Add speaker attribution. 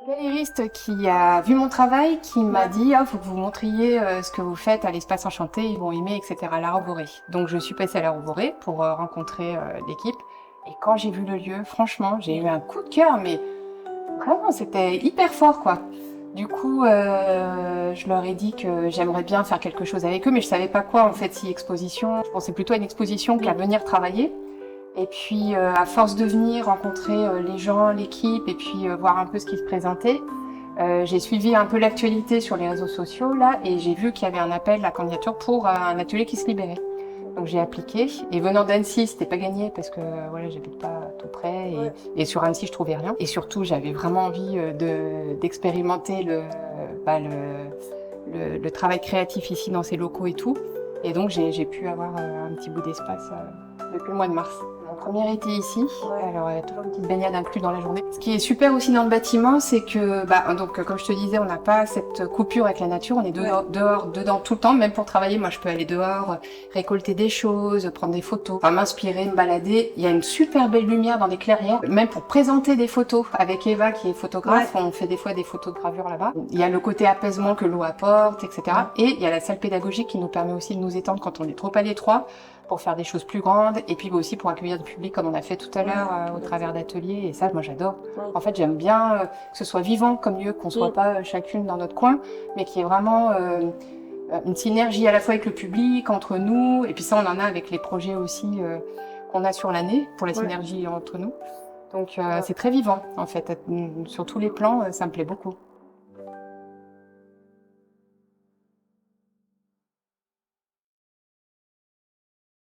Speaker 1: Galériste qui a vu mon travail, qui m'a dit « Ah, faut que vous montriez ce que vous faites à l'Espace Enchanté, ils vont aimer, etc. » à La Roborée. Donc je suis passée à La Roborée pour rencontrer l'équipe. Et quand j'ai vu le lieu, franchement, j'ai eu un coup de cœur, mais vraiment, c'était hyper fort, quoi. Du coup, je leur ai dit que j'aimerais bien faire quelque chose avec eux, mais je savais pas quoi, en fait, si exposition. Je pensais plutôt à une exposition qu'à venir travailler. Et puis, à force de venir rencontrer les gens, l'équipe, et puis voir un peu ce qui se présentait, j'ai suivi un peu l'actualité sur les réseaux sociaux, là, et j'ai vu qu'il y avait un appel à candidature pour un atelier qui se libérait. Donc j'ai appliqué, et venant d'Annecy, c'était pas gagné, parce que voilà, j'habite pas tout près, et sur Annecy, je trouvais rien. Et surtout, j'avais vraiment envie d'expérimenter le travail créatif ici dans ces locaux et tout. Et donc j'ai pu avoir un petit bout d'espace depuis le mois de mars. Mon premier été ici, alors il y a toujours une petite baignade inclue dans la journée. Ce qui est super aussi dans le bâtiment, c'est que, donc comme je te disais, on n'a pas cette coupure avec la nature, on est dehors, dedans tout le temps, même pour travailler, moi je peux aller dehors, récolter des choses, prendre des photos, enfin, m'inspirer, me balader. Il y a une super belle lumière dans des clairières, même pour présenter des photos avec Eva qui est photographe, on fait des fois des photos de gravure là-bas. Il y a le côté apaisement que l'eau apporte, etc. Et il y a la salle pédagogique qui nous permet aussi de nous étendre quand on est trop à l'étroit, pour faire des choses plus grandes, et puis aussi pour accueillir du public comme on a fait tout à l'heure au travers d'ateliers, et ça moi j'adore. En fait j'aime bien que ce soit vivant comme lieu, qu'on soit pas chacune dans notre coin, mais qu'il y ait vraiment une synergie à la fois avec le public, entre nous, et puis ça on en a avec les projets aussi qu'on a sur l'année, pour la synergie entre nous. Donc c'est très vivant en fait, sur tous les plans, ça me plaît beaucoup.